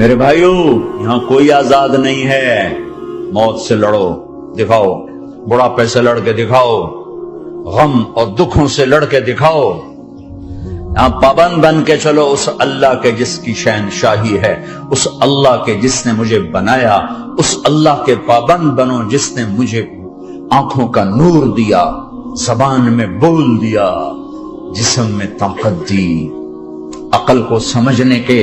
میرے بھائیوں، یہاں کوئی آزاد نہیں ہے۔ موت سے لڑو، دکھاؤ، بڑھاپے سے لڑ کے دکھاؤ، غم اور دکھوں سے لڑ کے دکھاؤ۔ یہاں پابند بن کے چلو اس اللہ کے جس کی شہنشاہی ہے، اس اللہ کے جس نے مجھے بنایا، اس اللہ کے پابند بنو جس نے مجھے آنکھوں کا نور دیا، زبان میں بول دیا، جسم میں طاقت دی، عقل کو سمجھنے کے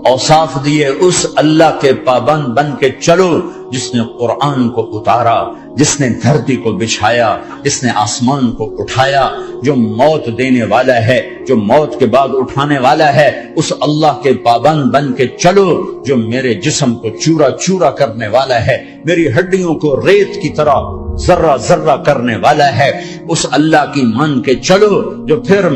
اوصاف دیے۔ اس اللہ کے پابند بن کے چلو جس نے قرآن کو اتارا، جس نے دھرتی کو بچھایا، جس نے آسمان کو اٹھایا، جو موت دینے والا ہے، جو موت کے بعد اٹھانے والا ہے۔ اس اللہ کے پابند بن کے چلو جو میرے جسم کو چورا چورا کرنے والا ہے، میری ہڈیوں کو ریت کی طرح ذرہ ذرہ کرنے والا ہے۔ اس اللہ کی مان کے چلو جو پھر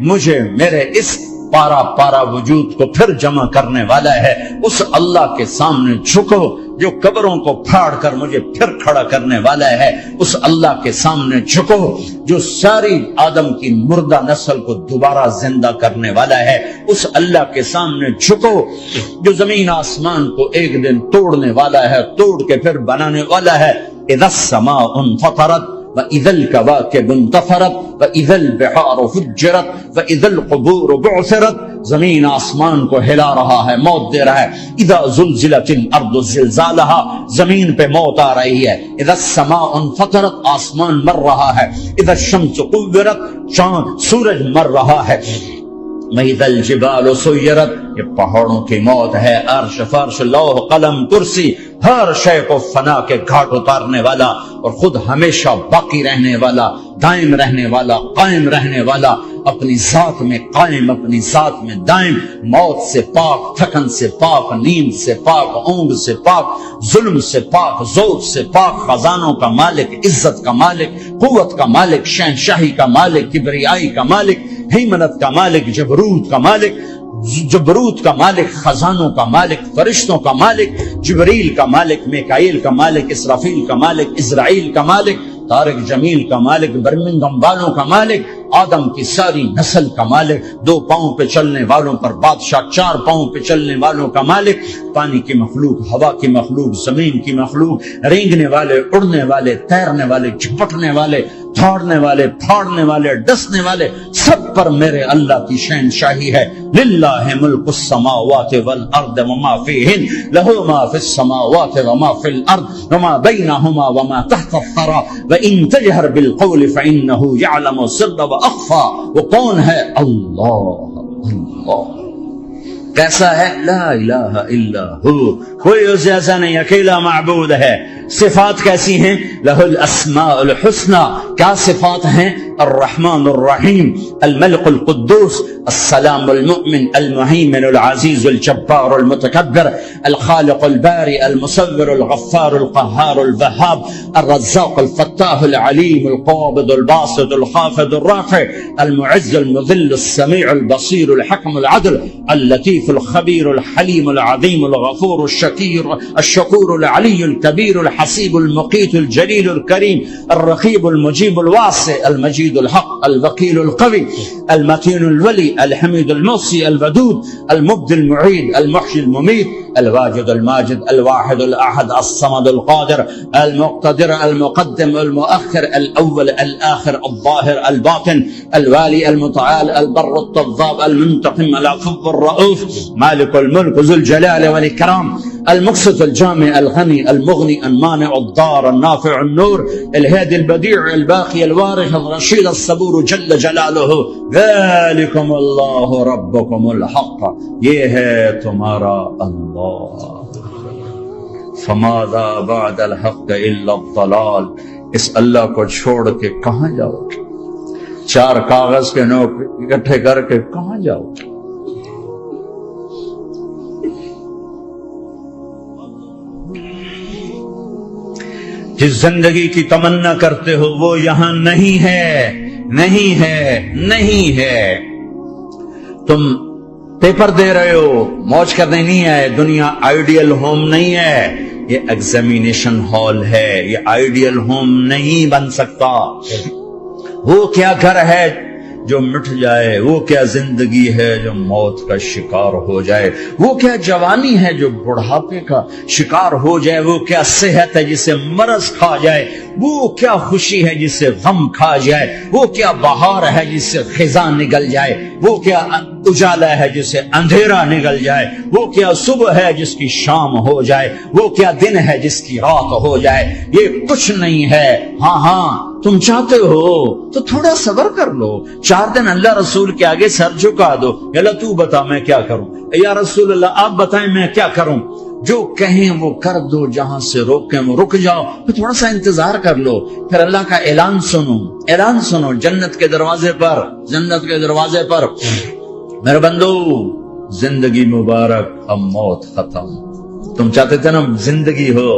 مجھے میرے اس پارا پارا وجود کو پھر جمع کرنے والا ہے۔ اس اللہ کے سامنے جھکو جو قبروں کو پھاڑ کر مجھے پھر کھڑا کرنے والا ہے۔ اس اللہ کے سامنے جھکو جو ساری آدم کی مردہ نسل کو دوبارہ زندہ کرنے والا ہے۔ اس اللہ کے سامنے جھکو جو زمین آسمان کو ایک دن توڑنے والا ہے، توڑ کے پھر بنانے والا ہے۔ اذا السماء انفطرت وَإِذَا الْكَوَاكِبُ انتَثَرَتْ وَإِذَا الْبِحَارُ فُجِّرَتْ وَإِذَا الْقُبُورُ بُعْثِرَتْ۔ زمین آسمان کو ہلا رہا ہے، موت دے رہا ہے۔ اذا زلزلت الارض زلزالها، زمین پہ موت آ رہی ہے۔ اذا السماء انفطرت، آسمان مر رہا ہے۔ اذا الشمس كورت، چاند سورج مر رہا ہے۔ وَإِذَا الْجِبَالُ سُيِّرَتْ، یہ پہاڑوں کی موت ہے۔ عرش فرش لوح قلم کرسی، ہر شے کو فنا کے گھاٹ اتارنے والا اور خود ہمیشہ باقی رہنے والا، دائم رہنے والا، قائم رہنے والا، اپنی ذات میں قائم، اپنی ذات میں دائم، موت سے پاک، تھکن سے پاک، نیند سے پاک، اونگ سے پاک، ظلم سے پاک، ذوق سے پاک، خزانوں کا مالک، عزت کا مالک، قوت کا مالک، شہنشاہی کا مالک، کبریائی کا مالک، ہیمنت کا مالک، جبروت کا مالک، خزانوں کا مالک، فرشتوں کا مالک، جبریل کا مالک، میکائیل کا مالک، اسرافیل کا مالک، اسرائیل کا مالک، طارق جمیل کا مالک، برمنگم والوں کا مالک، آدم کی ساری نسل کا مالک، 2 پاؤں پہ چلنے والوں پر بادشاہ، 4 پاؤں پہ چلنے والوں کا مالک، پانی کی مخلوق، ہوا کی مخلوق، زمین کی مخلوق، رینگنے والے، اڑنے والے، تیرنے والے، جھپٹنے والے، دھاڑنے والے، پھاڑنے والے، ڈسنے والے، سب پر میرے اللہ کی شہنشاہی ہے۔ للہ ملک السماوات والارض وما فیہن، لہ ما فی السماوات وما فی الارض وما بینہما وما تحت الثری وان تجہر بالقول فانہ یعلم السر واخفی۔ وہ کون ہے؟ اللہ۔ کیسا ہے؟ لا الہ الا ہو، کوئی اس جیسا نہیں، اکیلا معبود ہے۔ صفات کیسی ہیں؟ لہ الاسماء الحسنى، کیا صفات ہیں؟ الرحمن الرحیم، الملک القدوس، السلام المؤمن، المهيمن العزيز الجبار المتكبر، الخالق البارئ المصور الغفار القهار الوهاب، الرزاق الفتاح العليم القابض الباسط الخافض الرافع، المعز المذل السميع البصير الحكم العدل، اللطيف الخبير الحليم العظيم الغفور الشكور العلي الكبير الحسيب المقيت الجليل الكريم الرقيب المجيب الواسع المجيد الحق الوكيل القوي المتين الولي الحميد الموصي الودود المبدي المعيد المحيي المميت الواجد الماجد الواحد الأحد الصمد القادر المقتدر المقدم المؤخر الأول الآخر الظاهر الباطن الوالي المتعال البر التواب المنتقم العفو الرؤوف مالك الملك ذو الجلال والإكرام المقسط الجامع الغني المغني المانع الضار النافع النور الهادي البديع الباقي الوارث الرشيد الصبور جل جلاله ذلكم الله ربكم الحق، یہ ہے تمہارا اللہ۔ فماذا بعد الحق الا الضلال، اس اللہ کو چھوڑ کے کہاں جاؤ گے؟ 4 کاغذ کے نوٹ اکٹھے کر کے کہاں جاؤ گے؟ جس زندگی کی تمنا کرتے ہو وہ یہاں نہیں ہے، نہیں ہے، نہیں ہے۔ تم پیپر دے رہے ہو، موج کرنے نہیں ہے۔ دنیا آئیڈیل ہوم نہیں ہے، یہ ایگزامینیشن ہال ہے، یہ آئیڈیل ہوم نہیں بن سکتا۔ وہ کیا گھر ہے جو مٹ جائے، وہ کیا زندگی ہے جو موت کا شکار ہو جائے، وہ کیا جوانی ہے جو بڑھاپے کا شکار ہو جائے، وہ کیا صحت ہے جسے مرض کھا جائے، وہ کیا خوشی ہے جسے غم کھا جائے، وہ کیا بہار ہے جس سے خزاں نکل جائے، وہ کیا اجالا ہے جس سے اندھیرا نکل جائے، وہ کیا صبح ہے جس کی شام ہو جائے، وہ کیا دن ہے جس کی رات ہو جائے۔ یہ کچھ نہیں ہے۔ ہاں تم چاہتے ہو تو تھوڑا صبر کر لو، 4 دن اللہ رسول کے آگے سر جھکا دو، یا اللہ تو بتا میں کیا کروں، یا رسول اللہ آپ بتائیں میں کیا کروں، جو کہیں وہ کر دو، جہاں سے روکیں وہ رک جاؤ، پھر تھوڑا سا انتظار کر لو، پھر اللہ کا اعلان سنو جنت کے دروازے پر میرے بندو زندگی مبارک، اب موت ختم۔ تم چاہتے تھے نا زندگی ہو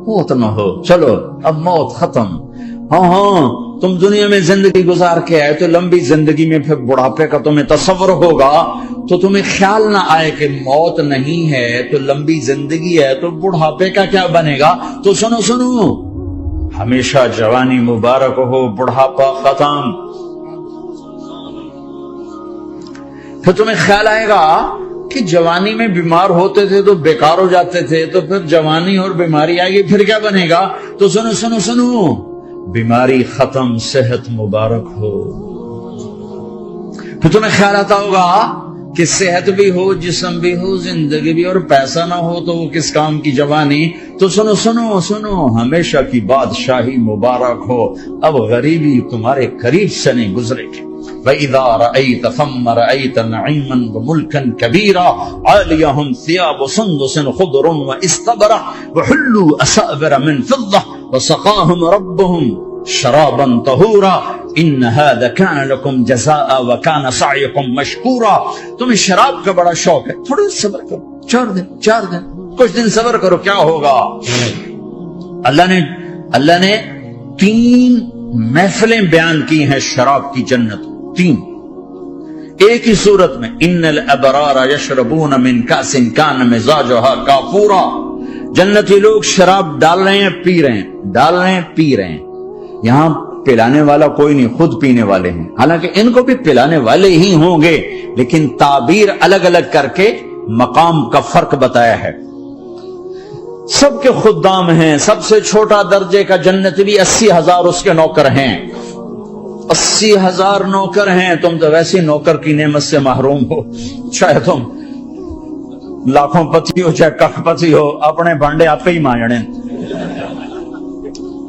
موت نہ ہو، چلو اب موت ختم۔ ہاں تم دنیا میں زندگی گزار کے آئے تو لمبی زندگی میں پھر بڑھاپے کا تمہیں تصور ہوگا تو تمہیں خیال نہ آئے کہ موت نہیں ہے تو لمبی زندگی ہے تو بڑھاپے کا کیا بنے گا۔ تو سنو ہمیشہ جوانی مبارک ہو، بڑھاپا ختم۔ پھر تمہیں خیال آئے گا کہ جوانی میں بیمار ہوتے تھے تو بیکار ہو جاتے تھے، تو پھر جوانی اور بیماری آئے گی پھر کیا بنے گا۔ تو سنو بیماری ختم، صحت مبارک ہو۔ پھر تمہیں خیال آتا ہوگا کہ صحت بھی ہو، جسم بھی ہو، زندگی بھی، اور پیسہ نہ ہو تو وہ کس کام کی جوانی۔ تو سنو ہمیشہ کی بادشاہی مبارک ہو، اب غریبی تمہارے قریب سے نہیں گزرے گی۔ وَإِذَا رَأَيْتَ ثَمَّ رَأَيْتَ نَعِيمًا وَمُلْكًا كَبِيرًا عَالِيَهُمْ ثِيَابُ سُنْدُسٍ خُضْرٌ وَإِسْتَبْرَقٌ وَحُلُّوا أَسَاوِرَ مِنْ فِضَّةٍ وَسَقَاهُمْ رَبُّهُمْ شَرَابًا طَهُورًا إِنَّ هَذَا كَانَ لَكُمْ جَزَاءً وَكَانَ سَعْيُكُمْ مشکورا۔ تمہیں شراب کا بڑا شوق ہے، تھوڑا صبر کرو، 4 دن کچھ دن صبر کرو، کیا ہوگا۔ اللہ نے 3 محفلیں بیان کی ہیں شراب کی جنت، 3 ایک ہی صورت میں۔ ان الابرار یشربون من کاس کان مزاجها کافورا۔ جنتی لوگ شراب ڈال رہے ہیں، پی رہے ہیں۔ یہاں پلانے والا کوئی نہیں، خود پینے والے ہیں، حالانکہ ان کو بھی پلانے والے ہی ہوں گے، لیکن تعبیر الگ الگ کر کے مقام کا فرق بتایا ہے۔ سب کے خدام ہیں، سب سے چھوٹا درجے کا جنت بھی 80,000 اس کے نوکر ہیں، 80,000 نوکر ہیں۔ تم تو ویسے نوکر کی نعمت سے محروم ہو، چاہے تم لاکھوں پتی ہو چاہے کخ پتی ہو، اپنے بانڈے آپ ہی مانجنے،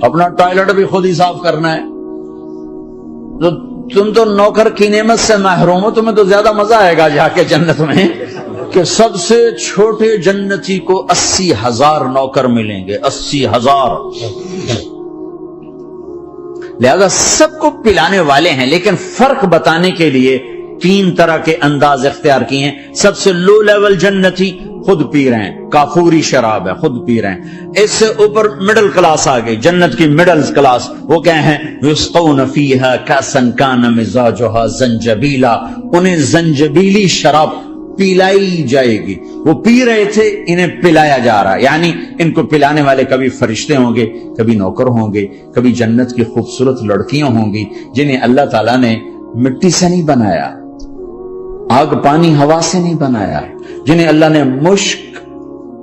اپنا ٹوائلٹ بھی خود ہی صاف کرنا ہے۔ تو تم تو نوکر کی نعمت سے محروم ہو، تمہیں تو زیادہ مزہ آئے گا جا کے جنت میں کہ سب سے چھوٹے جنتی کو 80,000 نوکر ملیں گے، 80,000۔ لہذا سب کو پلانے والے ہیں، لیکن فرق بتانے کے لیے 3 طرح کے انداز اختیار کیے ہیں۔ سب سے لو لیول جنتی خود پی رہے ہیں، کافوری شراب ہے، خود پی رہے ہیں۔ اس سے اوپر مڈل کلاس آ گئی، جنت کی مڈل کلاس، وہ کیا ہیں؟ یسقون فیہا کاسا کان مزاجہا زنجبیلا، انہیں زنجبیلی شراب پلائی جائے گی۔ وہ پی رہے تھے، انہیں پلایا جا رہا ہے، یعنی ان کو پلانے والے کبھی فرشتے ہوں گے، کبھی نوکر ہوں گے، کبھی جنت کی خوبصورت لڑکیاں ہوں گی جنہیں اللہ تعالیٰ نے مٹی سے نہیں بنایا، آگ پانی ہوا سے نہیں بنایا، جنہیں اللہ نے مشک،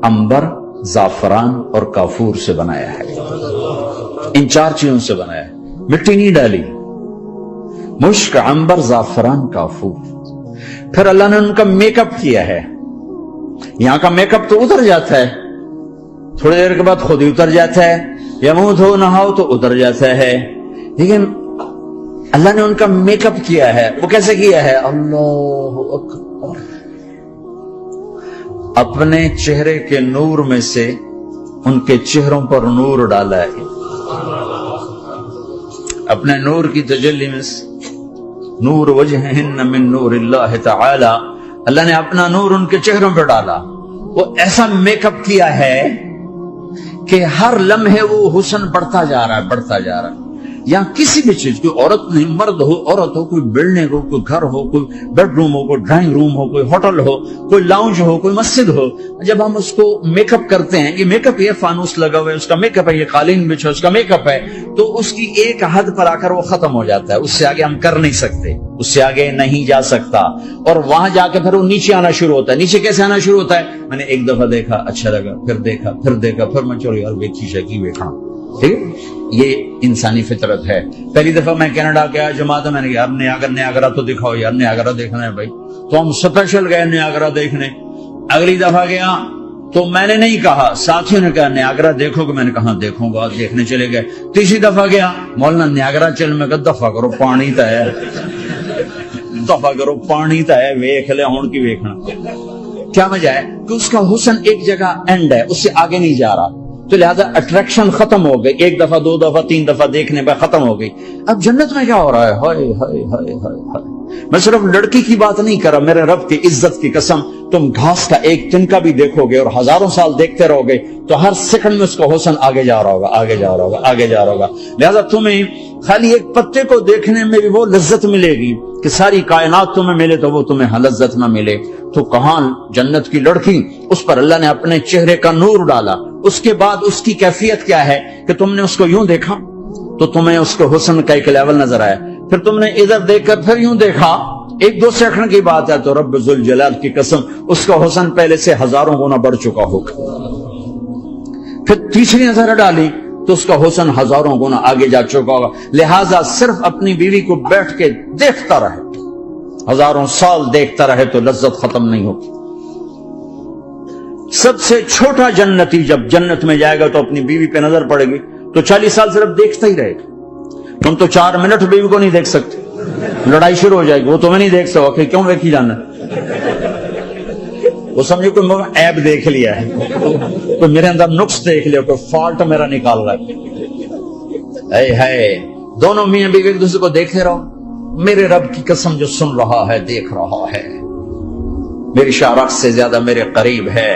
عنبر، زعفران اور کافور سے بنایا ہے۔ ان 4 چیزوں سے بنایا ہے، مٹی نہیں ڈالی، مشک، عنبر، زعفران، کافور۔ پھر اللہ نے ان کا میک اپ کیا ہے۔ یہاں کا میک اپ تو اتر جاتا ہے، تھوڑی دیر کے بعد خود ہی اتر جاتا ہے، یا منہ دھو نہاؤ تو اتر جاتا ہے، لیکن اللہ نے ان کا میک اپ کیا ہے۔ وہ کیسے کیا ہے؟ اللہ اکبر، اپنے چہرے کے نور میں سے ان کے چہروں پر نور ڈالا ہے، اپنے نور کی تجلی میں سے، نور وجہہن من نور اللہ تعالی، اللہ نے اپنا نور ان کے چہروں پہ ڈالا۔ وہ ایسا میک اپ کیا ہے کہ ہر لمحے وہ حسن بڑھتا جا رہا ہے۔ یہاں کسی بھی چیز، کوئی عورت نہیں، مرد ہو، عورت ہو، کوئی بلڈنگ ہو، کوئی گھر ہو، کوئی بیڈ روم ہو، کوئی ڈرائنگ روم ہو، کوئی ہوٹل ہو، کوئی لاؤنج ہو، کوئی مسجد ہو، جب ہم اس کو میک اپ کرتے ہیں، یہ میک اپ، یہ فانوس لگا ہوا ہے اس کا میک اپ ہے، یہ قالین بچھا اس کا میک اپ ہے، تو اس کی ایک حد پر آ کر وہ ختم ہو جاتا ہے، اس سے آگے ہم کر نہیں سکتے، اس سے آگے نہیں جا سکتا، اور وہاں جا کے پھر وہ نیچے آنا شروع ہوتا ہے۔ نیچے کیسے آنا شروع ہوتا ہے؟ میں نے ایک دفعہ دیکھا، اچھا لگا، پھر دیکھا، پھر میں چلو یار ویکھی شکی ویکھا، ٹھیک ہے؟ یہ انسانی فطرت ہے۔ پہلی دفعہ میں کینیڈا گیا جماعت، میں نے کہا یار نیاگرا تو دکھاؤ یار، نیاگرا دیکھنا ہے بھائی، تو ہم اسپیشل گئے نیاگرا دیکھنے۔ اگلی دفعہ گیا تو میں نے نہیں کہا، ساتھیوں نے کہا نیاگرا دیکھو گے، میں نے کہا دیکھوں گا، دیکھنے چلے گئے۔ تیسری دفعہ گیا، مولانا نیاگرا چل، میں کہا دفعہ کرو پانی تا ہے، دفعہ کرو پانی تا ہے، ویکھ لے ہون کی ویکھنا۔ کیا وجہ ہے؟ کہ اس کا حسن ایک جگہ اینڈ ہے، اس سے آگے نہیں جا رہا، تو لہذا اٹریکشن ختم ہو گئی، ایک دفعہ دو دفعہ تین دفعہ دیکھنے پہ ختم ہو گئی۔ اب جنت میں کیا ہو رہا ہے؟ ہائے ہائے ہائے ہائے ہائے، میں صرف لڑکی کی بات نہیں کر رہا، میرے رب کی عزت کی قسم، تم گھاس کا ایک تنکا بھی دیکھو گے اور ہزاروں سال دیکھتے رہو گے تو ہر سیکنڈ میں اس کا حسن آگے جا رہا ہوگا، آگے جا رہا ہوگا، آگے جا رہا ہوگا۔ لہذا تمہیں خالی ایک پتے کو دیکھنے میں بھی وہ لذت ملے گی کہ ساری کائنات تمہیں ملے تو وہ تمہیں لذت نہ ملے۔ تو کہاں جنت کی لڑکی، اس پر اللہ نے اپنے چہرے کا نور ڈالا، اس کے بعد اس کی کیفیت کیا ہے کہ تم نے اس کو یوں دیکھا تو تمہیں اس کو حسن کا ایک لیول نظر آیا، پھر تم نے ادھر دیکھ کر پھر یوں دیکھا، ایک دو سیکنڈ کی بات ہے، تو رب ذوالجلال کی قسم اس کا حسن پہلے سے ہزاروں گنا بڑھ چکا ہوگا۔ پھر تیسری نظر ڈالی تو اس کا حسن ہزاروں گنا آگے جا چکا ہوگا۔ لہذا صرف اپنی بیوی کو بیٹھ کے دیکھتا رہے، ہزاروں سال دیکھتا رہے تو لذت ختم نہیں ہوتی۔ سب سے چھوٹا جنتی جب جنت میں جائے گا تو اپنی بیوی پہ نظر پڑے گی تو 40 سال صرف دیکھتا ہی رہے گا۔ تم تو 4 منٹ بیوی کو نہیں دیکھ سکتے، لڑائی شروع ہو جائے گی، وہ تمہیں نہیں دیکھ سکتا کہ کیوں دیکھی جانا، وہ سمجھو کوئی عیب دیکھ لیا ہے، کوئی میرے اندر نقص دیکھ لیا، کوئی فالٹ میرا نکال رہا ہے۔ دونوں میاں بیوی ایک دوسرے کو دیکھتے رہو، میرے رب کی قسم جو سن رہا ہے، دیکھ رہا ہے، میری شارخ سے زیادہ میرے قریب ہے۔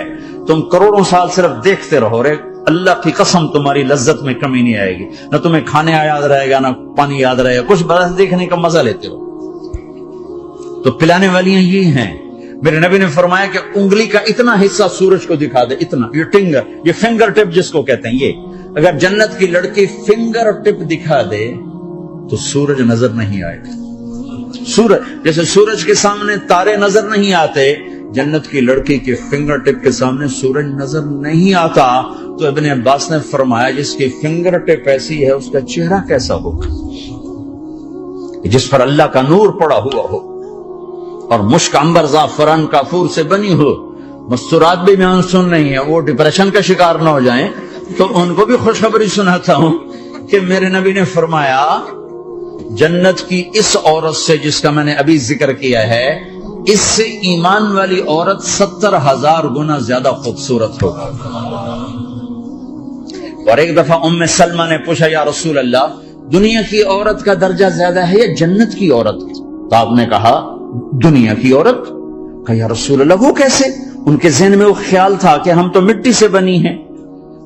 تم کروڑوں سال صرف دیکھتے رہو رے، اللہ کی قسم تمہاری لذت میں کمی نہیں آئے گی، نہ تمہیں کھانے یاد رہے گا، نہ پانی یاد رہے گا، کچھ بس دیکھنے کا مزہ لیتے ہو۔ تو پلانے والیاں یہ ہیں۔ میرے نبی نے فرمایا کہ انگلی کا اتنا حصہ سورج کو دکھا دے، اتنا، یہ فنگر ٹپ جس کو کہتے ہیں، یہ اگر جنت کی لڑکی فنگر ٹپ دکھا دے تو سورج نظر نہیں آئے گا۔ سورج جیسے سورج کے سامنے تارے نظر نہیں آتے، جنت کی لڑکی کے فنگر ٹپ کے سامنے سورج نظر نہیں آتا۔ تو ابن عباس نے فرمایا جس کی فنگر ٹپ ایسی ہے اس کا چہرہ کیسا ہوگا، جس پر اللہ کا نور پڑا ہوا ہو اور مشک عنبر زعفران کافور سے بنی ہو۔ مستورات بھی میں سن رہی ہیں، وہ ڈپریشن کا شکار نہ ہو جائیں، تو ان کو بھی خوشخبری سناتا ہوں کہ میرے نبی نے فرمایا جنت کی اس عورت سے جس کا میں نے ابھی ذکر کیا ہے، اس سے ایمان والی عورت 70,000 گنا زیادہ خوبصورت ہوگا۔ اور ایک دفعہ ام سلمہ نے پوچھا یا رسول اللہ، دنیا کی عورت کا درجہ زیادہ ہے یا جنت کی عورت؟ تو آپ نے کہا دنیا کی عورت۔ کہا یا رسول اللہ وہ کیسے؟ ان کے ذہن میں وہ خیال تھا کہ ہم تو مٹی سے بنی ہیں،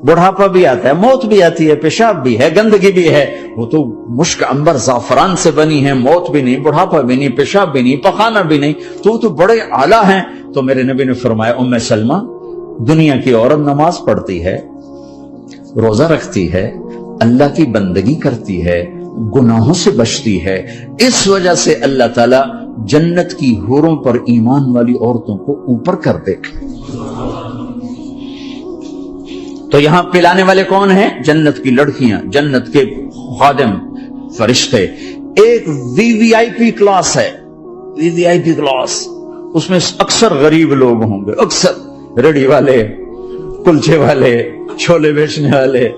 بڑھاپا بھی آتا ہے، موت بھی آتی ہے، پیشاب بھی ہے، گندگی بھی ہے، وہ تو مشک عنبر زعفران سے بنی ہے، موت بھی نہیں، بڑھاپا بھی نہیں، پیشاب بھی نہیں، پخانہ بھی نہیں، تو وہ تو بڑے اعلیٰ ہیں۔ تو میرے نبی نے فرمایا ام سلمہ، دنیا کی عورت نماز پڑھتی ہے، روزہ رکھتی ہے، اللہ کی بندگی کرتی ہے، گناہوں سے بچتی ہے، اس وجہ سے اللہ تعالی جنت کی حوروں پر ایمان والی عورتوں کو اوپر کر دے۔ تو یہاں پلانے والے کون ہیں؟ جنت کی لڑکیاں، جنت کے خادم فرشتے۔ ایک وی وی آئی پی کلاس ہے، وی وی آئی پی کلاس، اس میں اکثر غریب لوگ ہوں گے، اکثر ریڑھی والے، کلچے والے، چھولے بیچنے والے،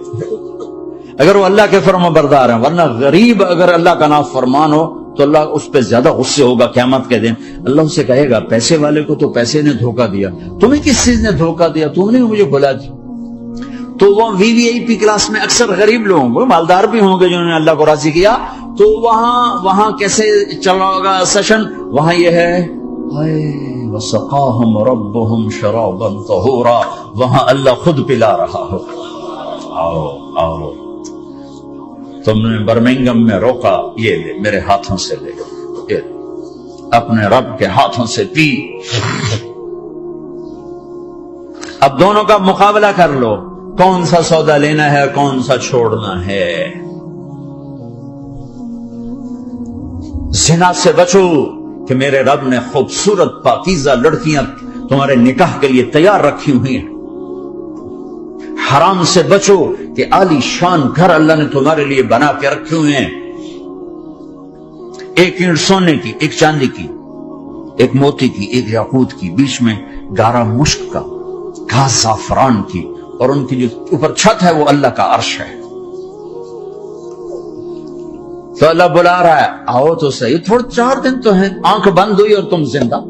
اگر وہ اللہ کے فرما بردار ہیں، ورنہ غریب اگر اللہ کا نافرمان ہو تو اللہ اس پہ زیادہ غصے ہوگا قیامت کے دن۔ اللہ اسے کہے گا پیسے والے کو تو پیسے نے دھوکہ دیا، تمہیں کس چیز نے دھوکہ دیا؟ تم نے مجھے بلا دی۔ تو وہ وی وی آئی پی کلاس میں اکثر غریب لوگ ہوں گے، مالدار بھی ہوں گے جنہوں نے اللہ کو راضی کیا، تو وہاں کیسے چل رہا ہوگا سیشن؟ وہاں یہ ہے وَسَقَاهُمْ رَبُّهُمْ شَرَابًا طَهُورًا، وہاں اللہ خود پلا رہا ہو۔ آؤ تم نے برمنگم میں روکا، یہ لے میرے ہاتھوں سے لے، یہ اپنے رب کے ہاتھوں سے پی۔ اب دونوں کا مقابلہ کر لو، کون سا سودا لینا ہے، کون سا چھوڑنا ہے۔ زنا سے بچو کہ میرے رب نے خوبصورت پاکیزہ لڑکیاں تمہارے نکاح کے لیے تیار رکھی ہوئی ہیں۔ حرام سے بچو کہ عالی شان گھر اللہ نے تمہارے لیے بنا کے رکھے ہوئے ہیں، ایک اینٹ سونے کی، ایک چاندی کی، ایک موتی کی، ایک یاقوت کی، بیچ میں گارا مشک کا، گھاس زعفران کی، اور ان کی جو اوپر چھت ہے وہ اللہ کا عرش ہے۔ تو اللہ بلا رہا ہے آؤ تو صحیح، تھوڑے 4 دن تو ہیں، آنکھ بند ہوئی اور تم زندہ۔